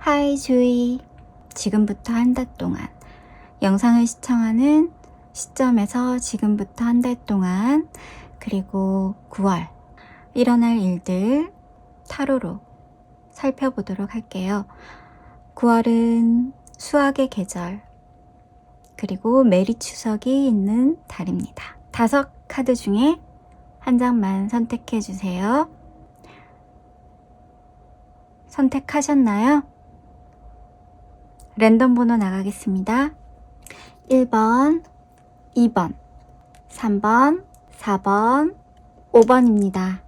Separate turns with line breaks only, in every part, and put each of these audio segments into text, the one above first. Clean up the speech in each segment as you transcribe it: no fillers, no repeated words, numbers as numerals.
하이 주희, 지금부터 한 달 동안 영상을 시청하는 시점에서 지금부터 한 달 동안 그리고 9월 일어날 일들 타로로 살펴보도록 할게요. 9월은 수학의 계절 그리고 메리 추석이 있는 달입니다. 5카드 중에 한 장만 선택해 주세요. 선택하셨나요? 랜덤 번호 나가겠습니다. 1번, 2번, 3번, 4번, 5번입니다.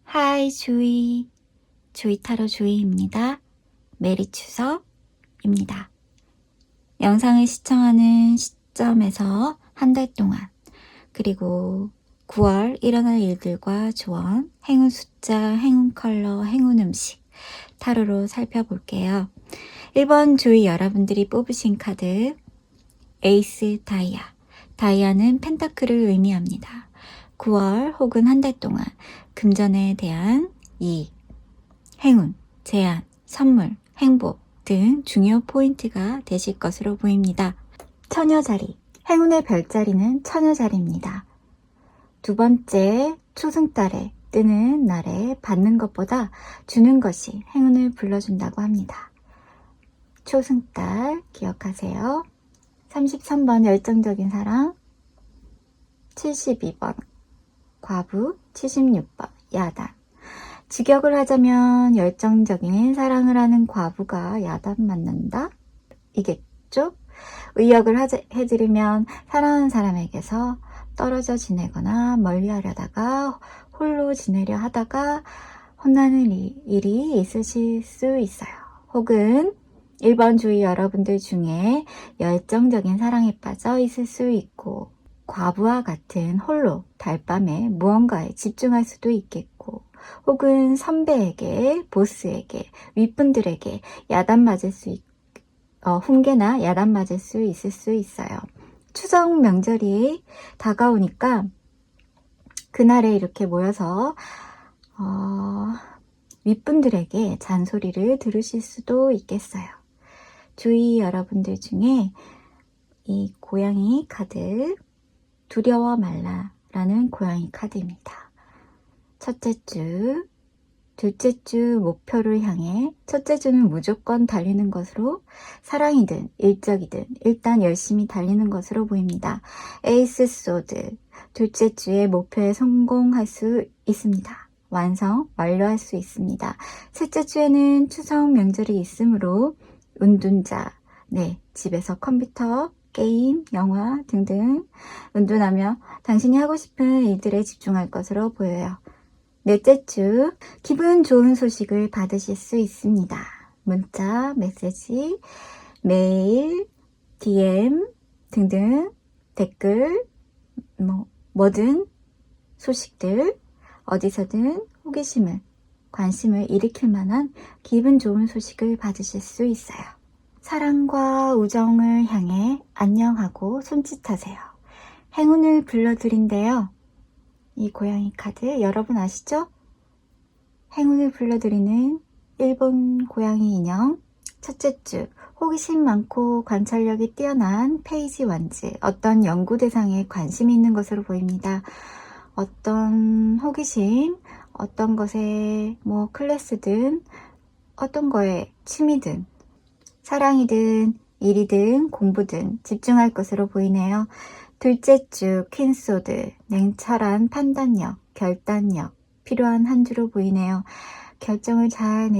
하이 주희, 주희타로 주희입니다. 메리 추석입니다. 영상을 시청하는 시점에서 한 달 동안 그리고 9월 일어날 일들과 조언, 행운 숫자, 행운 컬러, 행운 음식 타로로 살펴볼게요. 1번 주희 여러분들이 뽑으신 카드 에이스 다이아, 다이아는 펜타클을 의미합니다. 9월 혹은 한 달 동안 금전에 대한 이익, 행운, 제안, 선물, 행복 등 중요 포인트가 되실 것으로 보입니다. 처녀자리, 행운의 별자리는 처녀자리입니다. 두 번째 초승달에 뜨는 날에 받는 것보다 주는 것이 행운을 불러준다고 합니다. 초승달 기억하세요. 33번 열정적인 사랑, 72번 과부, 76번 야단. 직역을 하자면 열정적인 사랑을 하는 과부가 야단 맞는다. 이겠죠? 의역을 해드리면 사랑하는 사람에게서 떨어져 지내거나 멀리 하려다가 홀로 지내려 하다가 혼나는 일이 있으실 수 있어요. 혹은 1번 주위 여러분들 중에 열정적인 사랑에 빠져 있을 수 있고 과부와 같은 홀로 달밤에 무언가에 집중할 수도 있겠고 혹은 선배에게, 보스에게, 윗분들에게 야단 맞을 수 훈계나 야단 맞을 수 있을 수 있어요. 추석 명절이 다가오니까 그날에 이렇게 모여서 윗분들에게 잔소리를 들으실 수도 있겠어요. 주위 여러분들 중에 이 고양이 카드 두려워 말라 라는 고양이 카드입니다. 첫째 주, 둘째 주 목표를 향해 첫째 주는 무조건 달리는 것으로 사랑이든 일적이든 일단 열심히 달리는 것으로 보입니다. 에이스 소드, 둘째 주의 목표에 성공할 수 있습니다. 완료할 수 있습니다. 셋째 주에는 추석 명절이 있으므로 운둔자, 집에서 컴퓨터, 게임, 영화 등등 운둔하며 당신이 하고 싶은 일들에 집중할 것으로 보여요. 넷째 주, 기분 좋은 소식을 받으실 수 있습니다. 문자, 메시지, 메일, DM 등등 댓글, 뭐든 소식들, 어디서든 호기심을, 관심을 일으킬 만한 기분 좋은 소식을 받으실 수 있어요. 사랑과 우정을 향해 안녕하고 손짓하세요. 행운을 불러드린대요. 이 고양이 카드 여러분 아시죠? 행운을 불러드리는 일본 고양이 인형. 첫째 주, 호기심 많고 관찰력이 뛰어난 페이지 원즈. 어떤 연구 대상에 관심이 있는 것으로 보입니다. 어떤 호기심, 어떤 것에 클래스든 어떤 거에 취미든 사랑이든 일이든 공부든 집중할 것으로 보이네요. 둘째 주 퀸소드, 냉철한 판단력, 결단력 필요한 한 주로 보이네요. 결정을 잘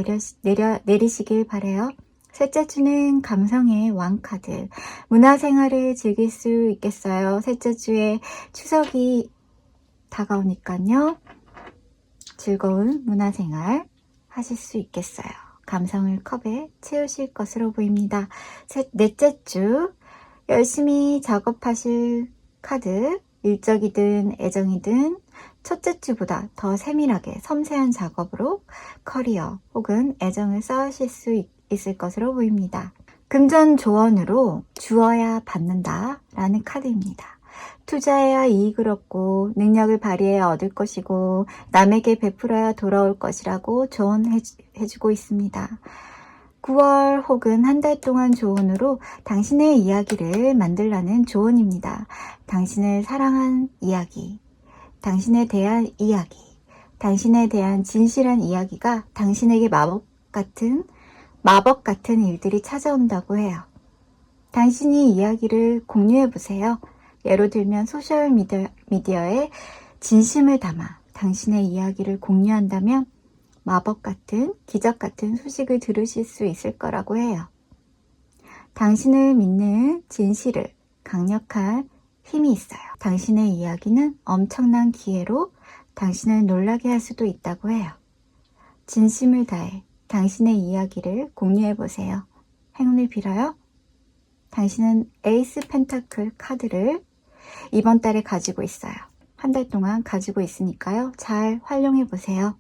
내리시길 바래요. 셋째 주는 감성의 왕카드, 문화생활을 즐길 수 있겠어요. 셋째 주에 추석이 다가오니까요. 즐거운 문화생활 하실 수 있겠어요. 감성을 컵에 채우실 것으로 보입니다. 넷째 주 열심히 작업하실 카드, 일적이든 애정이든 첫째 주보다 더 세밀하게 섬세한 작업으로 커리어 혹은 애정을 쌓으실 수 있을 것으로 보입니다. 금전조언으로 주어야 받는다 라는 카드입니다. 투자해야 이익을 얻고 능력을 발휘해야 얻을 것이고 남에게 베풀어야 돌아올 것이라고 조언해주고 있습니다. 9월 혹은 한 달 동안 조언으로 당신의 이야기를 만들라는 조언입니다. 당신을 사랑한 이야기, 당신에 대한 이야기, 당신에 대한 진실한 이야기가 당신에게 마법 같은 일들이 찾아온다고 해요. 당신이 이야기를 공유해보세요. 예로 들면 소셜미디어에 진심을 담아 당신의 이야기를 공유한다면 마법 같은, 기적 같은 소식을 들으실 수 있을 거라고 해요. 당신을 믿는 진실을 강력한 힘이 있어요. 당신의 이야기는 엄청난 기회로 당신을 놀라게 할 수도 있다고 해요. 진심을 다해 당신의 이야기를 공유해보세요. 행운을 빌어요. 당신은 에이스 펜타클 카드를 이번 달에 가지고 있어요. 한 달 동안 가지고 있으니까요. 잘 활용해보세요.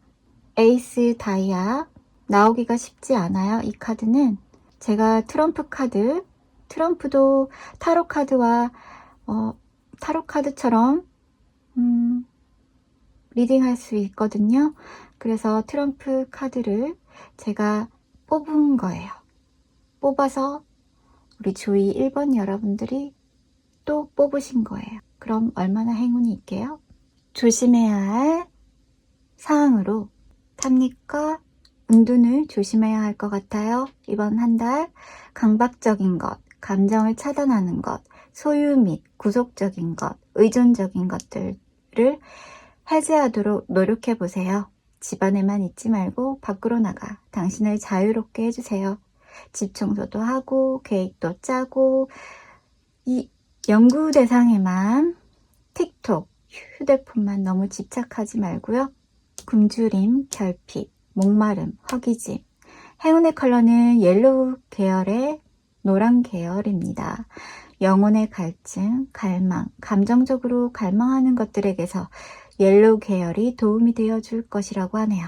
에이스 다이아 나오기가 쉽지 않아요. 이 카드는 제가 트럼프 카드, 트럼프도 타로 카드와 타로 카드처럼 리딩할 수 있거든요. 그래서 트럼프 카드를 제가 뽑은 거예요. 뽑아서 우리 주위 1번 여러분들이 또 뽑으신 거예요. 그럼 얼마나 행운이 있게요? 조심해야 할 사항으로 탐닉과 운둔을 조심해야 할 것 같아요. 이번 한 달 강박적인 것, 감정을 차단하는 것, 소유 및 구속적인 것, 의존적인 것들을 해제하도록 노력해보세요. 집안에만 있지 말고 밖으로 나가 당신을 자유롭게 해주세요. 집 청소도 하고 계획도 짜고 이 연구 대상에만 틱톡, 휴대폰만 너무 집착하지 말고요. 굶주림, 결핍, 목마름, 허기짐. 행운의 컬러는 옐로우 계열의 노란 계열입니다. 영혼의 갈증, 갈망, 감정적으로 갈망하는 것들에게서 옐로우 계열이 도움이 되어 줄 것이라고 하네요.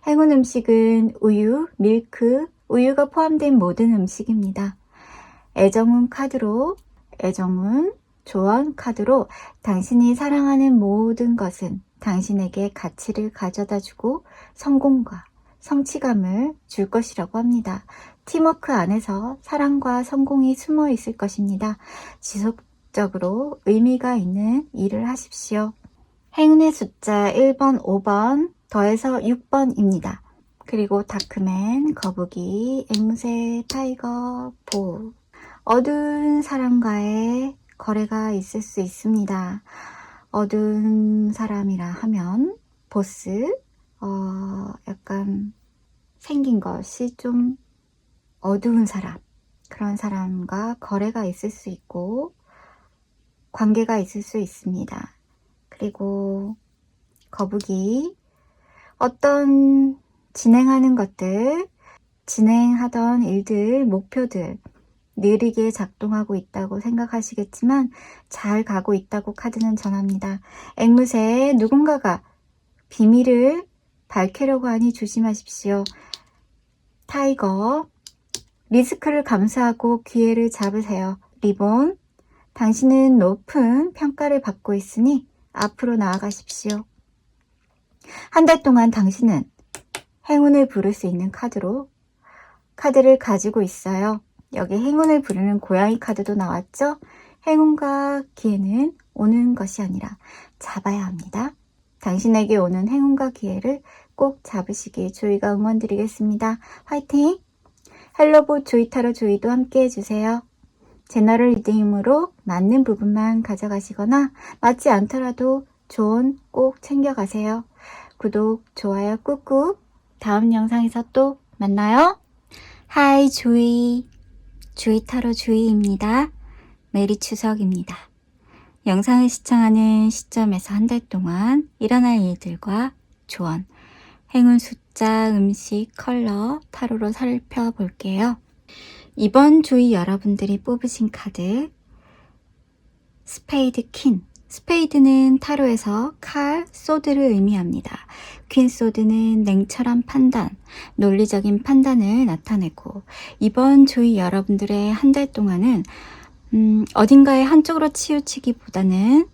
행운 음식은 우유, 밀크, 우유가 포함된 모든 음식입니다. 애정운 카드로, 애정운 조언 카드로 당신이 사랑하는 모든 것은 당신에게 가치를 가져다 주고 성공과 성취감을 줄 것이라고 합니다. 팀워크 안에서 사랑과 성공이 숨어 있을 것입니다. 지속적으로 의미가 있는 일을 하십시오. 행운의 숫자 1번, 5번, 더해서 6번입니다. 그리고 다크맨, 거북이, 앵무새, 타이거, 보. 어두운 사람과의 거래가 있을 수 있습니다. 어두운 사람이라 하면 보스, 약간 생긴 것이 좀 어두운 사람, 그런 사람과 거래가 있을 수 있고 관계가 있을 수 있습니다. 그리고 거북이, 어떤 진행하는 것들, 진행하던 일들, 목표들 느리게 작동하고 있다고 생각하시겠지만 잘 가고 있다고 카드는 전합니다. 앵무새, 누군가가 비밀을 밝히려고 하니 조심하십시오. 타이거, 리스크를 감수하고 기회를 잡으세요. 리본, 당신은 높은 평가를 받고 있으니 앞으로 나아가십시오. 한 달 동안 당신은 행운을 부를 수 있는 카드를 가지고 있어요. 여기 행운을 부르는 고양이 카드도 나왔죠? 행운과 기회는 오는 것이 아니라 잡아야 합니다. 당신에게 오는 행운과 기회를 꼭 잡으시길 조이가 응원드리겠습니다. 화이팅! 헬로보 조이타로 조이도 함께 해주세요. 제너럴 리딩으로 맞는 부분만 가져가시거나 맞지 않더라도 조언 꼭 챙겨가세요. 구독, 좋아요 꾹꾹. 다음 영상에서 또 만나요. 하이 조이, 조이타로 조이입니다. 메리 추석입니다. 영상을 시청하는 시점에서 한 달 동안 일어날 일들과 조언, 행운 숫자, 음식, 컬러, 타로로 살펴볼게요. 이번 조이 여러분들이 뽑으신 카드, 스페이드 퀸. 스페이드는 타로에서 칼, 소드를 의미합니다. 퀸 소드는 냉철한 판단, 논리적인 판단을 나타내고, 이번 조이 여러분들의 한 달 동안은 어딘가에 한쪽으로 치우치기보다는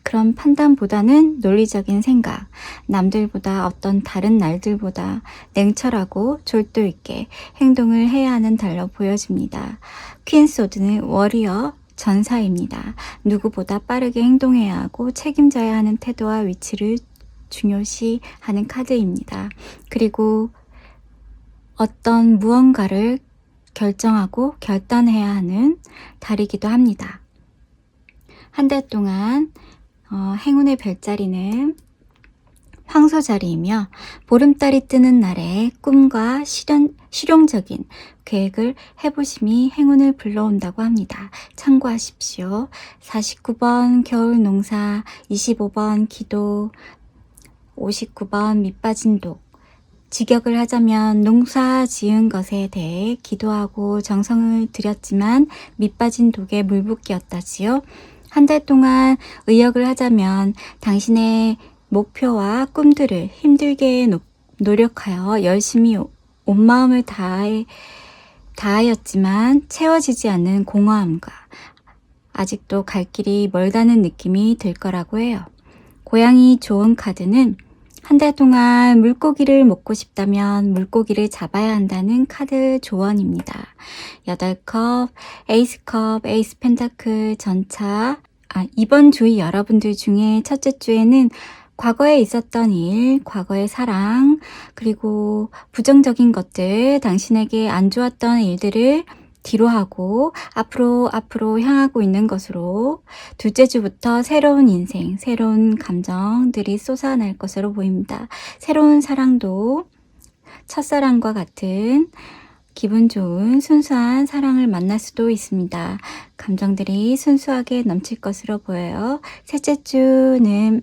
그런 판단보다는 논리적인 생각, 남들보다 어떤 다른 날들보다 냉철하고 졸도 있게 행동을 해야 하는 달로 보여집니다. 퀸 소드는 워리어, 전사입니다. 누구보다 빠르게 행동해야 하고 책임져야 하는 태도와 위치를 중요시하는 카드입니다. 그리고 어떤 무언가를 결정하고 결단해야 하는 달이기도 합니다. 한 달 동안 행운의 별자리는 황소자리이며 보름달이 뜨는 날에 꿈과 실용적인 계획을 해보심이 행운을 불러온다고 합니다. 참고하십시오. 49번 겨울 농사, 25번 기도, 59번 밑빠진 독. 직역을 하자면 농사 지은 것에 대해 기도하고 정성을 들였지만 밑빠진 독에 물 붓기였다지요. 한 달 동안 의역을 하자면 당신의 목표와 꿈들을 힘들게 노력하여 열심히 온 마음을 다하였지만 채워지지 않는 공허함과 아직도 갈 길이 멀다는 느낌이 들 거라고 해요. 고양이 좋은 카드는 한 달 동안 물고기를 먹고 싶다면 물고기를 잡아야 한다는 카드 조언입니다. 8컵, 에이스컵, 에이스 펜타클 전차. 이번 주의 여러분들 중에 첫째 주에는 과거에 있었던 일, 과거의 사랑, 그리고 부정적인 것들, 당신에게 안 좋았던 일들을 뒤로 하고 앞으로 향하고 있는 것으로 둘째 주부터 새로운 인생, 새로운 감정들이 솟아날 것으로 보입니다. 새로운 사랑도 첫사랑과 같은 기분 좋은 순수한 사랑을 만날 수도 있습니다. 감정들이 순수하게 넘칠 것으로 보여요. 셋째 주는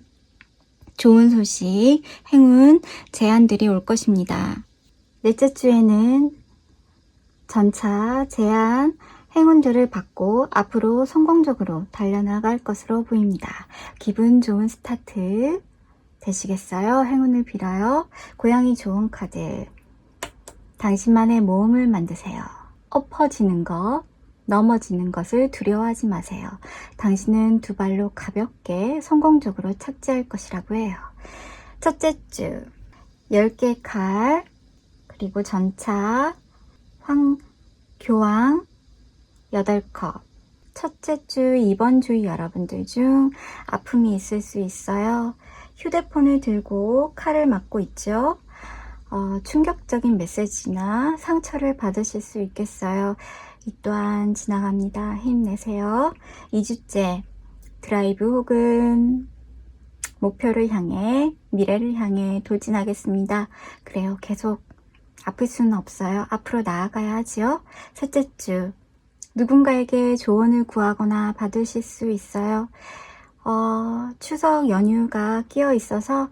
좋은 소식, 행운, 제안들이 올 것입니다. 넷째 주에는 전차, 제안, 행운들을 받고 앞으로 성공적으로 달려나갈 것으로 보입니다. 기분 좋은 스타트 되시겠어요? 행운을 빌어요. 고양이 좋은 카드. 당신만의 모험을 만드세요. 엎어지는 것, 넘어지는 것을 두려워하지 마세요. 당신은 두 발로 가볍게 성공적으로 착지할 것이라고 해요. 첫째 주 10개 칼, 그리고 전차, 교황 8컵. 첫째 주 이번 주 여러분들 중 아픔이 있을 수 있어요. 휴대폰을 들고 칼을 맞고 있죠. 충격적인 메시지나 상처를 받으실 수 있겠어요. 이 또한 지나갑니다. 힘내세요. 2주째 드라이브 혹은 목표를 향해, 미래를 향해 돌진하겠습니다. 그래요. 계속 아플 수는 없어요. 앞으로 나아가야 하지요. 셋째 주 누군가에게 조언을 구하거나 받으실 수 있어요. 추석 연휴가 끼어 있어서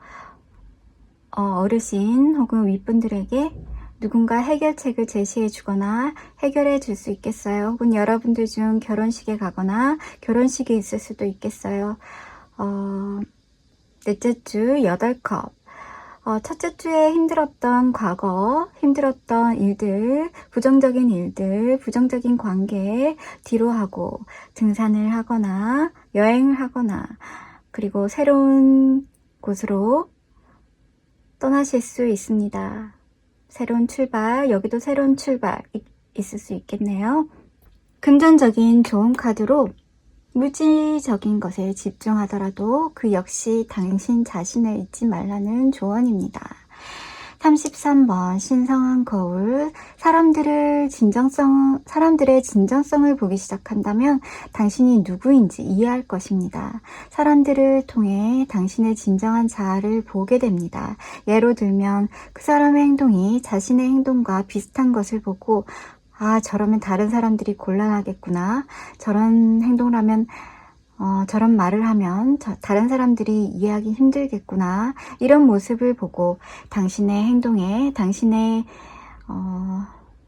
어르신 혹은 윗분들에게 누군가 해결책을 제시해 주거나 해결해 줄 수 있겠어요. 혹은 여러분들 중 결혼식에 가거나 결혼식이 있을 수도 있겠어요. 넷째 주 8컵. 첫째 주에 힘들었던 과거, 힘들었던 일들, 부정적인 일들, 부정적인 관계 뒤로 하고 등산을 하거나 여행을 하거나 그리고 새로운 곳으로 떠나실 수 있습니다. 새로운 출발, 여기도 새로운 출발 있을 수 있겠네요. 금전적인 좋은 카드로 물질적인 것에 집중하더라도 그 역시 당신 자신을 잊지 말라는 조언입니다. 33번 신성한 거울. 사람들의 진정성을 보기 시작한다면 당신이 누구인지 이해할 것입니다. 사람들을 통해 당신의 진정한 자아를 보게 됩니다. 예로 들면 그 사람의 행동이 자신의 행동과 비슷한 것을 보고 저러면 다른 사람들이 곤란하겠구나. 저런 행동을 하면 저런 말을 하면 다른 사람들이 이해하기 힘들겠구나. 이런 모습을 보고 당신의 행동에, 당신의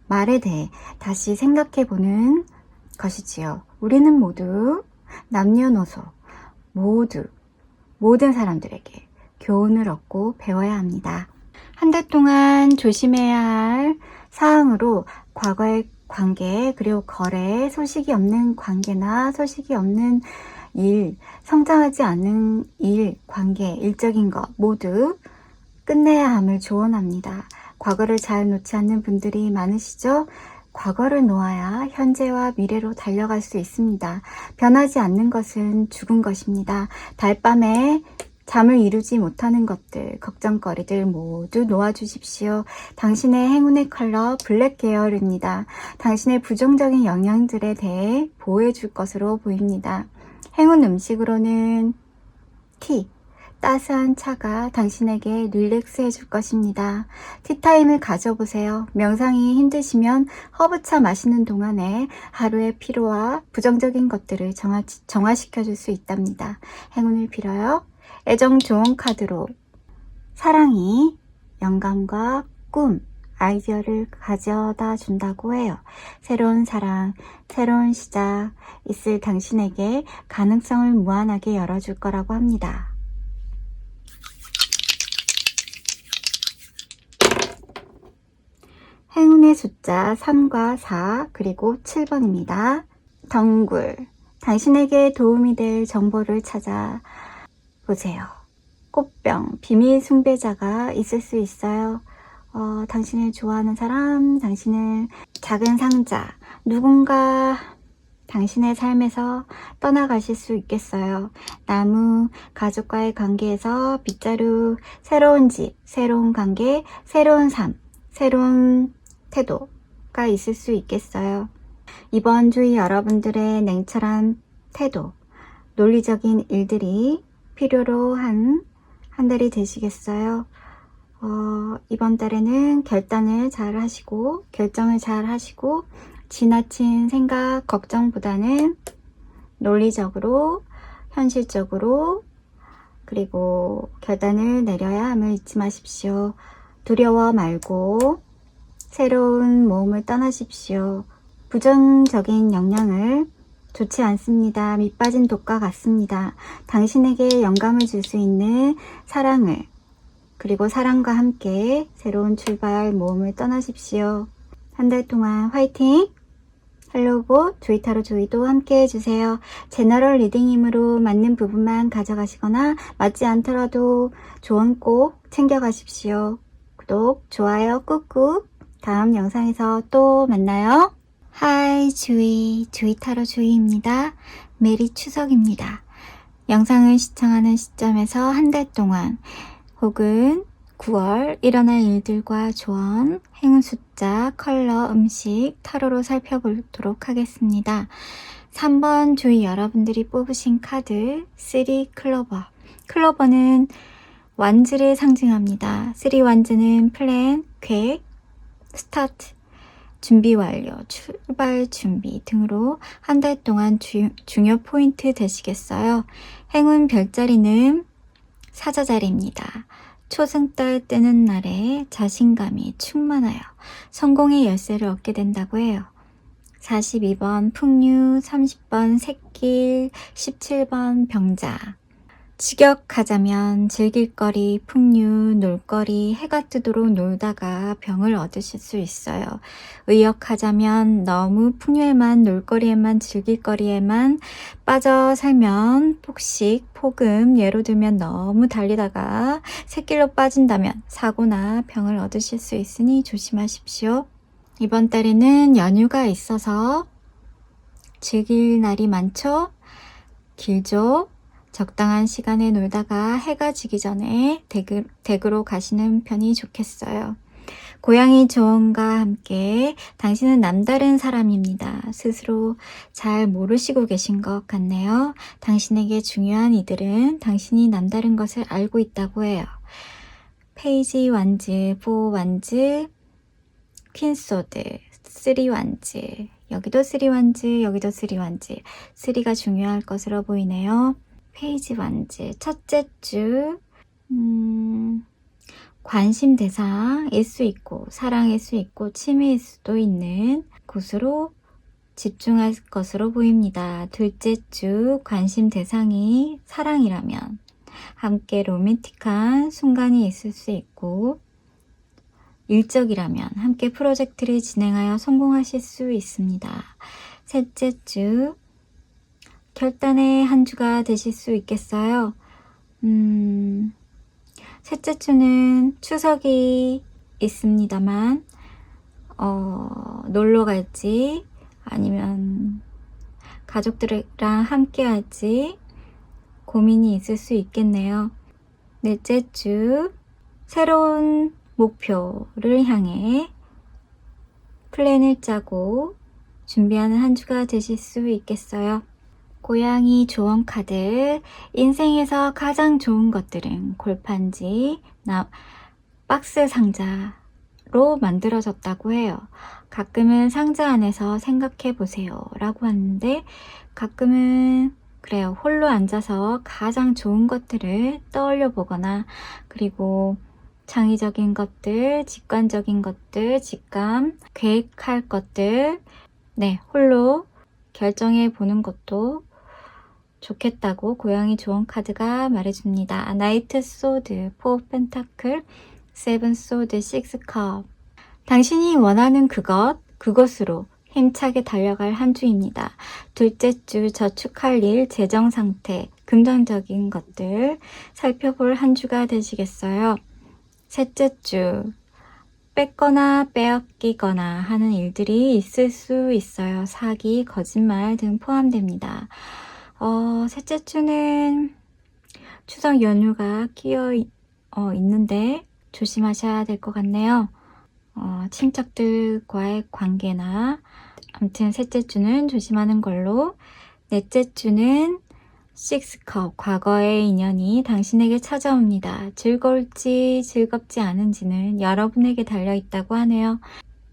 말에 대해 다시 생각해 보는 것이지요. 우리는 모두 남녀노소 모든 사람들에게 교훈을 얻고 배워야 합니다. 한 달 동안 조심해야 할 사항으로 과거의 관계, 그리고 거래, 소식이 없는 관계나 소식이 없는 일, 성장하지 않는 일, 관계, 일적인 것 모두 끝내야 함을 조언합니다. 과거를 잘 놓지 않는 분들이 많으시죠? 과거를 놓아야 현재와 미래로 달려갈 수 있습니다. 변하지 않는 것은 죽은 것입니다. 달밤에 잠을 이루지 못하는 것들, 걱정거리들 모두 놓아주십시오. 당신의 행운의 컬러 블랙 계열입니다. 당신의 부정적인 영향들에 대해 보호해 줄 것으로 보입니다. 행운 음식으로는 티, 따스한 차가 당신에게 릴렉스 해줄 것입니다. 티타임을 가져보세요. 명상이 힘드시면 허브차 마시는 동안에 하루의 피로와 부정적인 것들을 정화시켜줄 수 있답니다. 행운을 빌어요. 애정 좋은 카드로 사랑이 영감과 꿈, 아이디어를 가져다 준다고 해요. 새로운 사랑, 새로운 시작 있을 당신에게 가능성을 무한하게 열어줄 거라고 합니다. 행운의 숫자 3과 4 그리고 7번입니다. 덩굴, 당신에게 도움이 될 정보를 찾아 보세요. 꽃병, 비밀 숭배자가 있을 수 있어요. 당신을 좋아하는 사람, 당신을 작은 상자, 누군가 당신의 삶에서 떠나가실 수 있겠어요. 나무, 가족과의 관계에서 빗자루, 새로운 집, 새로운 관계, 새로운 삶, 새로운 태도가 있을 수 있겠어요. 이번 주 여러분들의 냉철한 태도, 논리적인 일들이 필요로 한 달이 되시겠어요. 이번 달에는 결정을 잘 하시고 지나친 생각, 걱정보다는 논리적으로, 현실적으로, 그리고 결단을 내려야 함을 잊지 마십시오. 두려워 말고 새로운 모험을 떠나십시오. 부정적인 영향을 좋지 않습니다. 밑빠진 독과 같습니다. 당신에게 영감을 줄 수 있는 사랑을, 그리고 사랑과 함께 새로운 출발 모험을 떠나십시오. 한 달 동안 화이팅! 헬로봇, 조이타로 조이도 함께 해주세요. 제너럴 리딩이므로 맞는 부분만 가져가시거나 맞지 않더라도 조언 꼭 챙겨가십시오. 구독, 좋아요 꾹꾹. 다음 영상에서 또 만나요. 하이 주이, 조이타로 조이입니다. 메리 추석입니다. 영상을 시청하는 시점에서 한 달 동안 혹은 9월 일어날 일들과 조언, 행운 숫자, 컬러, 음식, 타로로 살펴보도록 하겠습니다. 3번 주의 여러분들이 뽑으신 카드 3 클로버. 클로버는 완즈를 상징합니다. 3 완즈는 플랜, 계획, 스타트, 준비 완료, 출발 준비 등으로 한 달 동안 중요 포인트 되시겠어요. 행운 별자리는 사자자리입니다. 초승달 뜨는 날에 자신감이 충만하여 성공의 열쇠를 얻게 된다고 해요. 42번 풍류, 30번 샛길, 17번 병자. 직역하자면 즐길거리, 풍류, 놀거리, 해가 뜨도록 놀다가 병을 얻으실 수 있어요. 의역하자면 너무 풍류에만, 놀거리에만, 즐길거리에만 빠져 살면 폭식, 폭음, 예로 들면 너무 달리다가 샛길로 빠진다면 사고나 병을 얻으실 수 있으니 조심하십시오. 이번 달에는 연휴가 있어서 즐길 날이 많죠? 길죠? 적당한 시간에 놀다가 해가 지기 전에 댁으로 가시는 편이 좋겠어요. 고양이 조언과 함께 당신은 남다른 사람입니다. 스스로 잘 모르시고 계신 것 같네요. 당신에게 중요한 이들은 당신이 남다른 것을 알고 있다고 해요. 페이지 완즈, 4 완즈, 퀸소드, 3 완즈, 여기도 3 완즈, 여기도 3 완즈. 3가 중요할 것으로 보이네요. 페이지 완즈, 첫째 주, 관심 대상일 수 있고 사랑일 수 있고 취미일 수도 있는 곳으로 집중할 것으로 보입니다. 둘째 주 관심 대상이 사랑이라면 함께 로맨틱한 순간이 있을 수 있고 일적이라면 함께 프로젝트를 진행하여 성공하실 수 있습니다. 셋째 주 결단의 한 주가 되실 수 있겠어요. 셋째 주는 추석이 있습니다만 놀러 갈지 아니면 가족들이랑 함께 할지 고민이 있을 수 있겠네요. 넷째 주 새로운 목표를 향해 플랜을 짜고 준비하는 한 주가 되실 수 있겠어요. 고양이 조언 카드, 인생에서 가장 좋은 것들은 골판지, 박스 상자로 만들어졌다고 해요. 가끔은 상자 안에서 생각해 보세요 라고 하는데 가끔은 그래요. 홀로 앉아서 가장 좋은 것들을 떠올려 보거나 그리고 창의적인 것들, 직관적인 것들, 직감, 계획할 것들 홀로 결정해 보는 것도 좋겠다고 고양이 조언 카드가 말해줍니다. 나이트 소드, 4 펜타클, 7 소드, 6 컵. 당신이 원하는 그것으로 힘차게 달려갈 한 주입니다. 둘째 주 저축할 일, 재정 상태, 긍정적인 것들 살펴볼 한 주가 되시겠어요. 셋째 주 뺏거나 빼앗기거나 하는 일들이 있을 수 있어요. 사기, 거짓말 등 포함됩니다. 셋째 주는 추석 연휴가 끼어 있는데 조심하셔야 될 것 같네요. 친척들과의 관계나 아무튼 셋째 주는 조심하는 걸로. 넷째 주는 식스컵, 과거의 인연이 당신에게 찾아옵니다. 즐거울지 즐겁지 않은지는 여러분에게 달려있다고 하네요.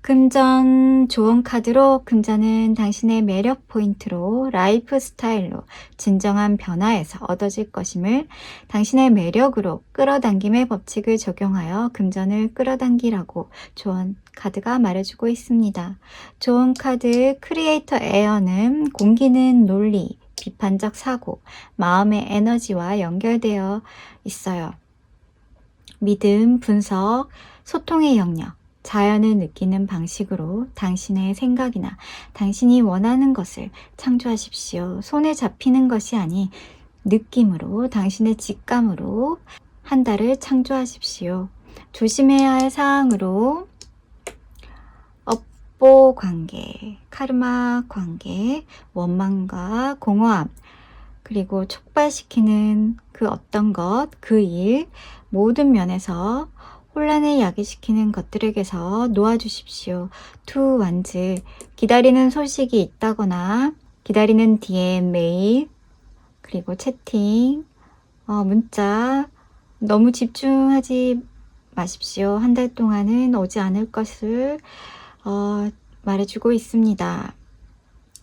금전 조언 카드로 금전은 당신의 매력 포인트로 라이프 스타일로 진정한 변화에서 얻어질 것임을 당신의 매력으로 끌어당김의 법칙을 적용하여 금전을 끌어당기라고 조언 카드가 말해주고 있습니다. 조언 카드 크리에이터 에어는 공기는 논리, 비판적 사고, 마음의 에너지와 연결되어 있어요. 믿음, 분석, 소통의 영역, 자연을 느끼는 방식으로 당신의 생각이나 당신이 원하는 것을 창조하십시오. 손에 잡히는 것이 아닌 느낌으로, 당신의 직감으로 한 달을 창조하십시오. 조심해야 할 사항으로 업보 관계, 카르마 관계, 원망과 공허함, 그리고 촉발시키는 그 어떤 것, 그 일, 모든 면에서 혼란을 야기시키는 것들에게서 놓아주십시오. 투 완즈, 기다리는 소식이 있다거나 기다리는 DM, 메일, 그리고 채팅, 문자 너무 집중하지 마십시오. 한 달 동안은 오지 않을 것을 말해주고 있습니다.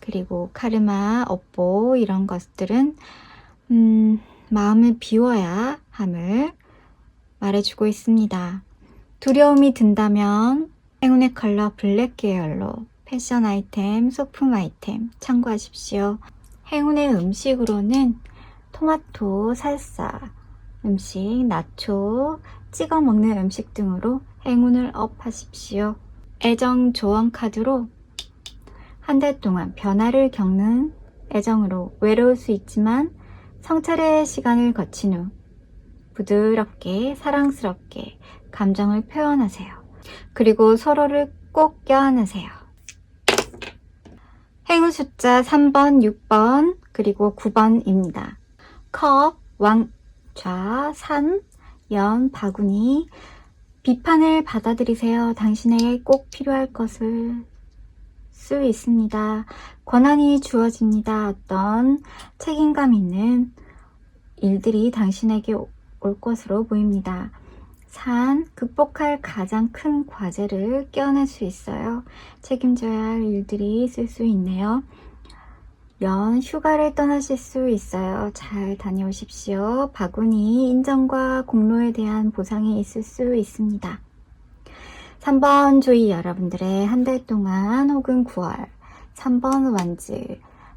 그리고 카르마, 업보 이런 것들은 마음을 비워야 함을 말해주고 있습니다. 두려움이 든다면 행운의 컬러 블랙 계열로 패션 아이템, 소품 아이템 참고하십시오. 행운의 음식으로는 토마토, 살사 음식, 나초, 찍어 먹는 음식 등으로 행운을 업하십시오. 애정 조언 카드로 한 달 동안 변화를 겪는 애정으로 외로울 수 있지만 성찰의 시간을 거친 후 부드럽게 사랑스럽게 감정을 표현하세요. 그리고 서로를 꼭 껴안으세요. 행운 숫자 3번, 6번, 그리고 9번입니다. 컵, 왕좌, 산, 연, 바구니. 비판을 받아들이세요. 당신에게 꼭 필요할 것을 수 있습니다. 권한이 주어집니다. 어떤 책임감 있는 일들이 당신에게 올 것으로 보입니다. 산, 극복할 가장 큰 과제를 껴낼 수 있어요. 책임져야 할 일들이 있을 수 있네요. 연, 휴가를 떠나실 수 있어요. 잘 다녀오십시오. 바구니, 인정과 공로에 대한 보상이 있을 수 있습니다. 3번 조이 여러분들의 한 달 동안 혹은 9월 3번 완즈,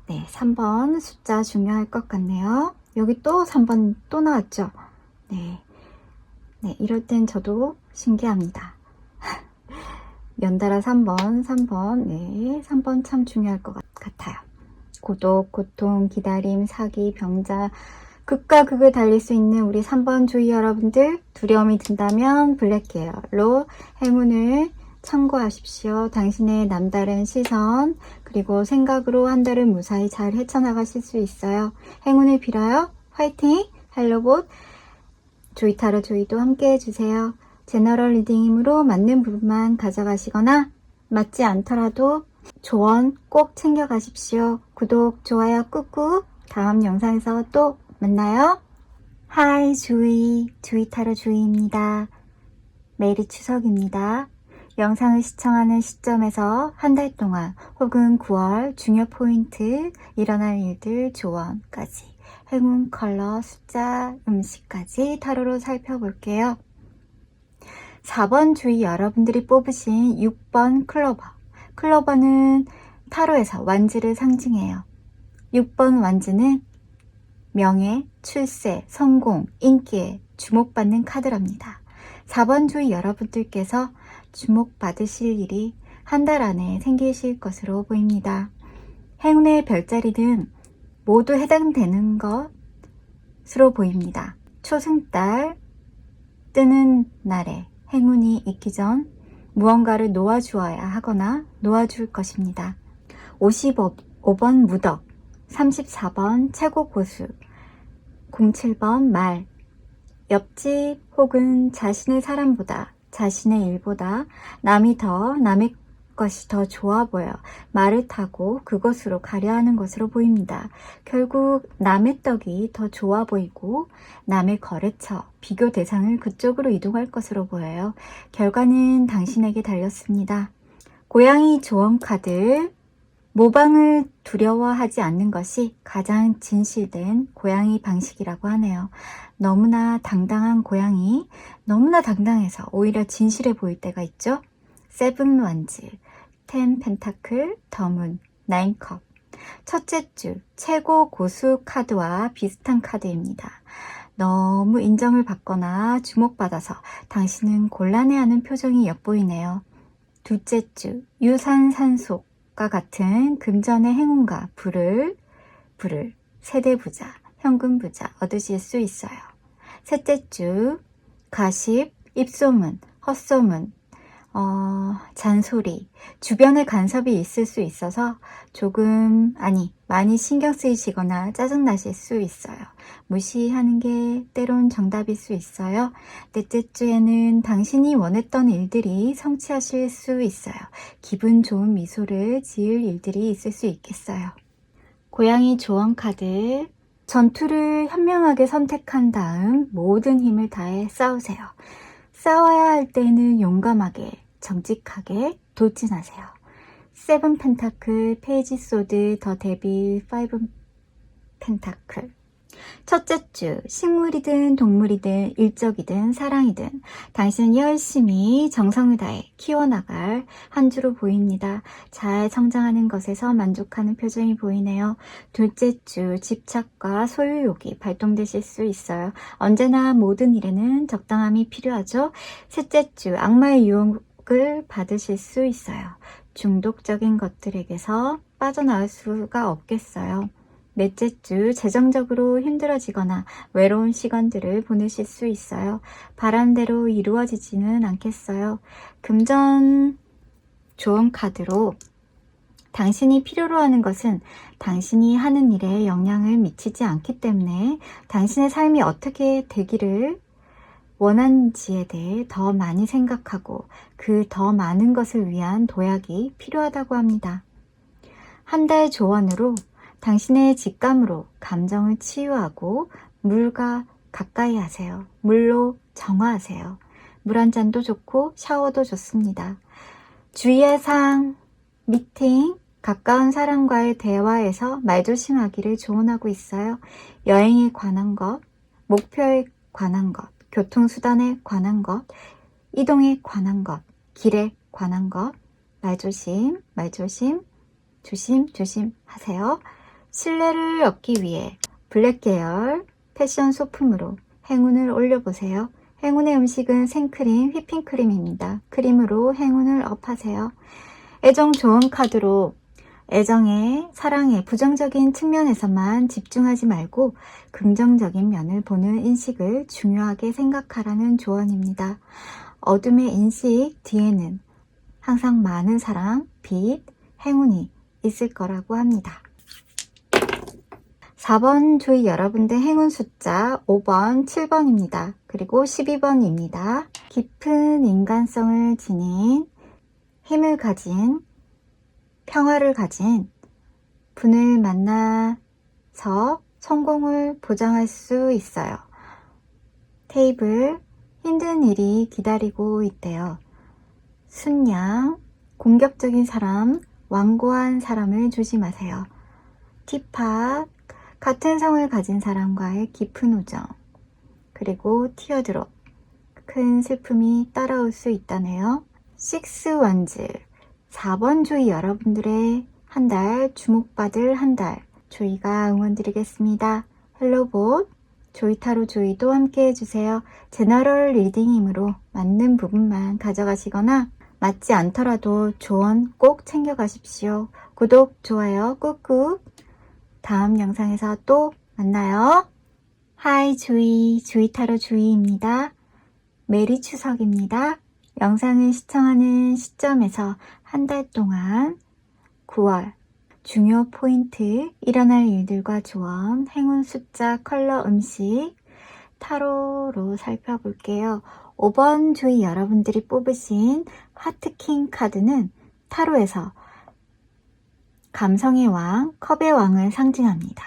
네, 3번 숫자 중요할 것 같네요. 여기 또 3번 또 나왔죠. 네, 이럴 땐 저도 신기합니다. 연달아 3번, 네, 3번 참 중요할 것 같아요. 고독, 고통, 기다림, 사기, 병자, 극과 극을 달릴 수 있는 우리 3번 조이 여러분들, 두려움이 든다면 블랙 계열로 행운을 참고하십시오. 당신의 남다른 시선 그리고 생각으로 한 달을 무사히 잘 헤쳐나가실 수 있어요. 행운을 빌어요. 화이팅! 헬로봇 조이타로 조이도 함께 해주세요. 제너럴 리딩이므로 맞는 부분만 가져가시거나 맞지 않더라도 조언 꼭 챙겨가십시오. 구독, 좋아요 꾹꾹. 다음 영상에서 또 만나요. 하이 주이, 주이타로 주이입니다. 메리 추석입니다. 영상을 시청하는 시점에서 한 달 동안 혹은 9월 중요 포인트, 일어날 일들, 조언까지 행운 컬러, 숫자, 음식까지 타로로 살펴볼게요. 4번 주의 여러분들이 뽑으신 6번 클로버. 클로버는 타로에서 완즈를 상징해요. 6번 완즈는 명예, 출세, 성공, 인기에 주목받는 카드랍니다. 4번 주의 여러분들께서 주목받으실 일이 한 달 안에 생기실 것으로 보입니다. 행운의 별자리는 모두 해당되는 것으로 보입니다. 초승달 뜨는 날에 행운이 있기 전 무언가를 놓아주어야 하거나 놓아줄 것입니다. 55번 무덕, 34번 최고 고수, 07번 말, 옆집 혹은 자신의 사람보다, 자신의 일보다 남이 더 남의 것이 더 좋아 보여 말을 타고 그것으로 가려 하는 것으로 보입니다. 결국 남의 떡이 더 좋아 보이고 남의 거래처, 비교 대상을 그쪽으로 이동할 것으로 보여요. 결과는 당신에게 달렸습니다. 고양이 조언 카드. 모방을 두려워하지 않는 것이 가장 진실된 고양이 방식이라고 하네요. 너무나 당당한 고양이, 너무나 당당해서 오히려 진실해 보일 때가 있죠. 세븐 원즈, 10 펜타클, 더문, 9컵. 첫째 주 최고 고수 카드와 비슷한 카드입니다. 너무 인정을 받거나 주목받아서 당신은 곤란해하는 표정이 엿보이네요. 둘째 주 유산산속과 같은 금전의 행운과 불을 세대부자, 현금부자 얻으실 수 있어요. 셋째 주 가십, 입소문, 헛소문, 잔소리, 주변에 간섭이 있을 수 있어서 많이 신경 쓰이시거나 짜증나실 수 있어요. 무시하는 게 때론 정답일 수 있어요. 넷째 주에는 당신이 원했던 일들이 성취하실 수 있어요. 기분 좋은 미소를 지을 일들이 있을 수 있겠어요. 고양이 조언 카드. 전투를 현명하게 선택한 다음 모든 힘을 다해 싸우세요. 싸워야 할 때는 용감하게, 정직하게 돌진하세요. 세븐 펜타클, 페이지 소드, 더 데빌, 5 펜타클. 첫째 주, 식물이든 동물이든 일적이든 사랑이든 당신은 열심히 정성을 다해 키워나갈 한 주로 보입니다. 잘 성장하는 것에서 만족하는 표정이 보이네요. 둘째 주, 집착과 소유욕이 발동되실 수 있어요. 언제나 모든 일에는 적당함이 필요하죠. 셋째 주, 악마의 유혹을 받으실 수 있어요. 중독적인 것들에게서 빠져나올 수가 없겠어요. 넷째 주, 재정적으로 힘들어지거나 외로운 시간들을 보내실 수 있어요. 바람대로 이루어지지는 않겠어요. 금전 조언 카드로 당신이 필요로 하는 것은 당신이 하는 일에 영향을 미치지 않기 때문에 당신의 삶이 어떻게 되기를 원하는지에 대해 더 많이 생각하고 그 더 많은 것을 위한 도약이 필요하다고 합니다. 한 달 조언으로 당신의 직감으로 감정을 치유하고 물과 가까이 하세요. 물로 정화하세요. 물 한 잔도 좋고 샤워도 좋습니다. 주의할 사항, 미팅, 가까운 사람과의 대화에서 말조심하기를 조언하고 있어요. 여행에 관한 것, 목표에 관한 것, 교통수단에 관한 것, 이동에 관한 것, 길에 관한 것, 말조심, 조심 하세요. 신뢰를 얻기 위해 블랙 계열 패션 소품으로 행운을 올려보세요. 행운의 음식은 생크림, 휘핑크림입니다. 크림으로 행운을 업하세요. 애정 조언 카드로 애정에, 사랑에 부정적인 측면에서만 집중하지 말고 긍정적인 면을 보는 인식을 중요하게 생각하라는 조언입니다. 어둠의 인식 뒤에는 항상 많은 사랑, 빛, 행운이 있을 거라고 합니다. 4번 주의 여러분들 행운 숫자 5번, 7번입니다. 그리고 12번입니다. 깊은 인간성을 지닌 힘을 가진 평화를 가진 분을 만나서 성공을 보장할 수 있어요. 테이블, 힘든 일이 기다리고 있대요. 순양, 공격적인 사람, 완고한 사람을 조심하세요. 티팟, 같은 성을 가진 사람과의 깊은 우정, 그리고 티어드롭, 큰 슬픔이 따라올 수 있다네요. 식스 원즈, 4번 조이 여러분들의 한 달, 주목받을 한 달, 조이가 응원드리겠습니다. 헬로봇, 조이타로 조이도 함께 해주세요. 제너럴 리딩이므로 맞는 부분만 가져가시거나 맞지 않더라도 조언 꼭 챙겨가십시오. 구독, 좋아요 꾹꾹. 다음 영상에서 또 만나요. 하이 조이, 조이타로 조이입니다. 메리 추석입니다. 영상을 시청하는 시점에서 한 달 동안 9월 중요 포인트, 일어날 일들과 조언, 행운 숫자, 컬러, 음식, 타로로 살펴볼게요. 5번 조이 여러분들이 뽑으신 하트킹 카드는 타로에서 감성의 왕, 컵의 왕을 상징합니다.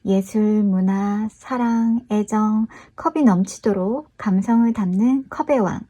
예술, 문화, 사랑, 애정, 컵이 넘치도록 감성을 담는 컵의 왕.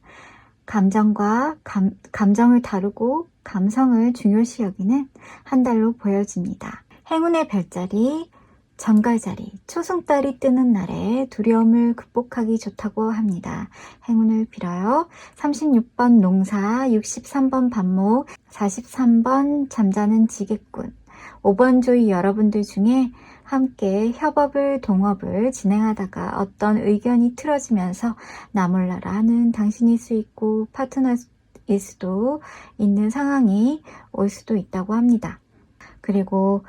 감정을 다루고 감성을 중요시 여기는 한 달로 보여집니다. 행운의 별자리, 정갈자리, 초승달이 뜨는 날에 두려움을 극복하기 좋다고 합니다. 행운을 빌어요. 36번 농사, 63번 반목, 43번 잠자는 지게꾼, 5번 조이 여러분들 중에 함께 협업을, 동업을 진행하다가 어떤 의견이 틀어지면서 나 몰라라 하는 당신일 수 있고 파트너일 수도 있는 상황이 올 수도 있다고 합니다. 그리고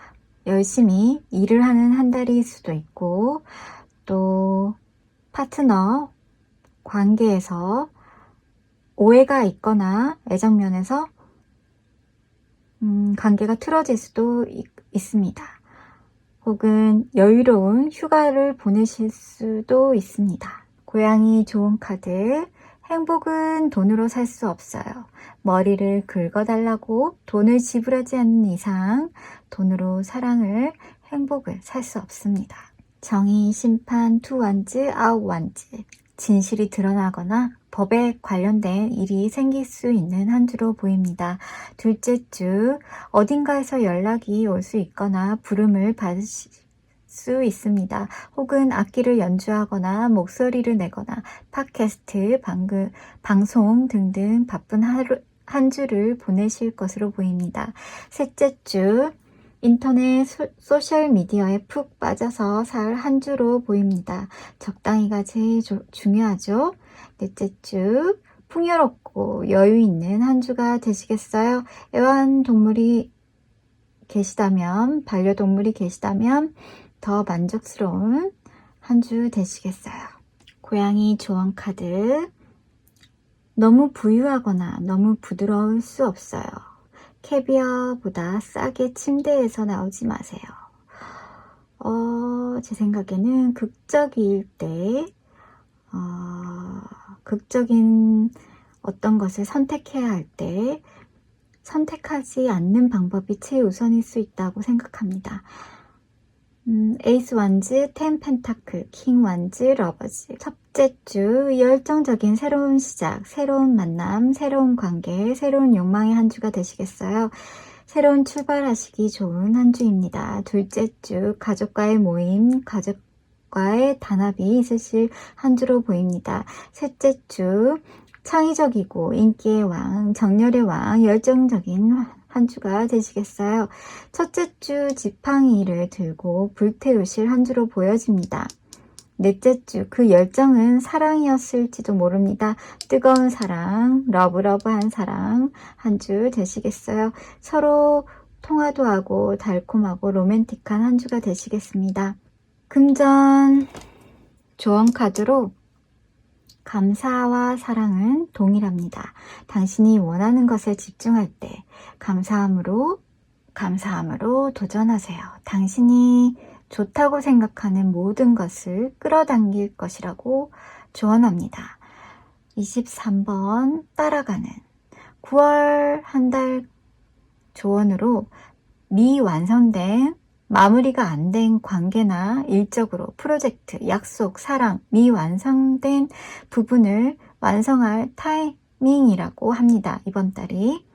열심히 일을 하는 한 달일 수도 있고 또 파트너 관계에서 오해가 있거나 애정면에서 관계가 틀어질 수도 있습니다. 혹은 여유로운 휴가를 보내실 수도 있습니다. 고양이 좋은 카드, 행복은 돈으로 살 수 없어요. 머리를 긁어달라고 돈을 지불하지 않는 이상 돈으로 사랑을, 행복을 살 수 없습니다. 정의, 심판, 투 완즈, 아웃 완즈, 진실이 드러나거나 법에 관련된 일이 생길 수 있는 한 주로 보입니다. 둘째 주, 어딘가에서 연락이 올 수 있거나 부름을 받으실 수 있습니다. 혹은 악기를 연주하거나 목소리를 내거나 팟캐스트, 방송 등등 바쁜 한 주를 보내실 것으로 보입니다. 셋째 주, 인터넷, 소셜미디어에 푹 빠져서 살 한 주로 보입니다. 적당히가 제일 중요하죠. 넷째 주, 풍요롭고 여유 있는 한 주가 되시겠어요. 애완동물이 계시다면, 반려동물이 계시다면 더 만족스러운 한 주 되시겠어요. 고양이 조언 카드, 너무 부유하거나 너무 부드러울 수 없어요. 캐비어보다 싸게 침대에서 나오지 마세요. 제 생각에는 극적일 때 극적인 어떤 것을 선택해야 할 때 선택하지 않는 방법이 최우선일 수 있다고 생각합니다. 에이스 완즈, 텐 펜타클, 킹 완즈, 러버즈. 첫째 주, 열정적인 새로운 시작, 새로운 만남, 새로운 관계, 새로운 욕망의 한 주가 되시겠어요. 새로운 출발하시기 좋은 한 주입니다. 둘째 주, 가족과의 모임, 가족과의 단합이 있으실 한 주로 보입니다. 셋째 주, 창의적이고 인기의 왕, 정열의 왕, 열정적인 한 주가 되시겠어요. 첫째 주 지팡이를 들고 불태우실 한 주로 보여집니다. 넷째 주, 그 열정은 사랑이었을지도 모릅니다. 뜨거운 사랑, 러브러브한 사랑 한 주 되시겠어요. 서로 통화도 하고 달콤하고 로맨틱한 한 주가 되시겠습니다. 금전 조언 카드로 감사와 사랑은 동일합니다. 당신이 원하는 것에 집중할 때 감사함으로 도전하세요. 당신이 좋다고 생각하는 모든 것을 끌어당길 것이라고 조언합니다. 23번 따라가는 9월 한 달 조언으로 미완성된 마무리가 안 된 관계나 일적으로 프로젝트, 약속, 사랑, 미완성된 부분을 완성할 타이밍이라고 합니다. 이번 달이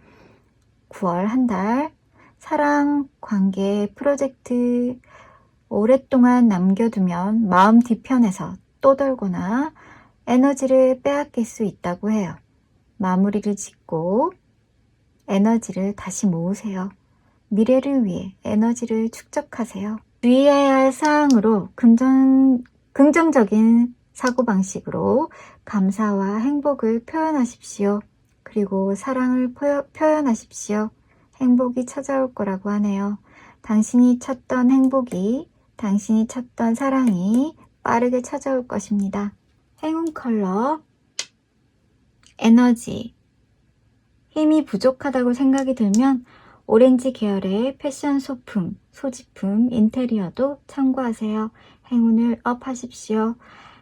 9월 한 달 사랑, 관계, 프로젝트 오랫동안 남겨두면 마음 뒤편에서 떠돌거나 에너지를 빼앗길 수 있다고 해요. 마무리를 짓고 에너지를 다시 모으세요. 미래를 위해 에너지를 축적하세요. 주의해야 할 사항으로 긍정적인 사고방식으로 감사와 행복을 표현하십시오. 그리고 사랑을 표현하십시오. 행복이 찾아올 거라고 하네요. 당신이 찾던 행복이, 당신이 찾던 사랑이 빠르게 찾아올 것입니다. 행운 컬러, 에너지, 힘이 부족하다고 생각이 들면 오렌지 계열의 패션 소지품, 인테리어도 참고하세요. 행운을 업하십시오.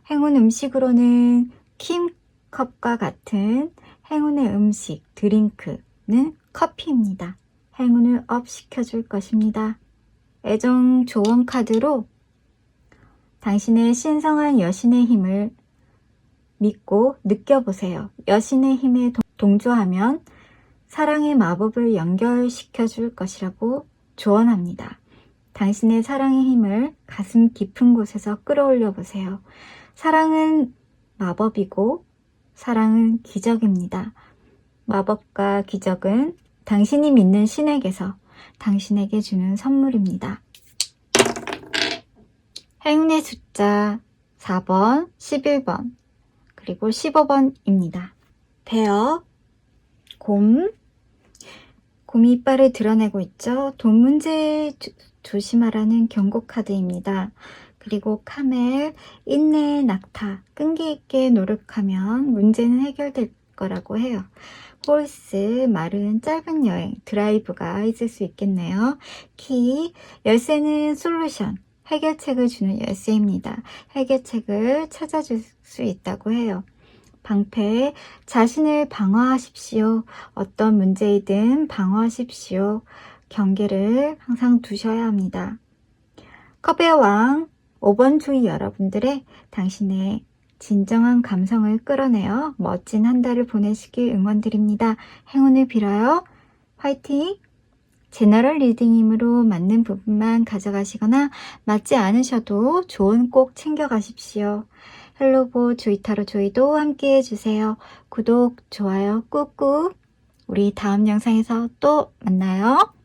행운 음식으로는 킹컵과 같은 행운의 음식, 드링크, 커피입니다. 행운을 업 시켜줄 것입니다. 애정 조언 카드로 당신의 신성한 여신의 힘을 믿고 느껴보세요. 여신의 힘에 동조하면 사랑의 마법을 연결시켜 줄 것이라고 조언합니다. 당신의 사랑의 힘을 가슴 깊은 곳에서 끌어올려 보세요. 사랑은 마법이고 사랑은 기적입니다. 마법과 기적은 당신이 믿는 신에게서 당신에게 주는 선물입니다. 행운의 숫자 4번, 11번, 그리고 15번입니다. 베어, 곰이 이빨을 드러내고 있죠. 돈 문제 조심하라는 경고 카드입니다. 그리고 카멜, 인내, 낙타, 끈기 있게 노력하면 문제는 해결될 거라고 해요. 홀스, 말은 짧은 여행, 드라이브가 있을 수 있겠네요. 키, 열쇠는 솔루션, 해결책을 주는 열쇠입니다. 해결책을 찾아줄 수 있다고 해요. 방패, 자신을 방어하십시오. 어떤 문제이든 방어하십시오. 경계를 항상 두셔야 합니다. 컵의 왕, 5번 주의 여러분들의 당신의 진정한 감성을 끌어내어 멋진 한 달을 보내시길 응원드립니다. 행운을 빌어요. 화이팅! 제너럴 리딩이므로 맞는 부분만 가져가시거나 맞지 않으셔도 조언 꼭 챙겨가십시오. 헬로보 주이타로 조이도 함께 해주세요. 구독, 좋아요 꾹꾹. 우리 다음 영상에서 또 만나요.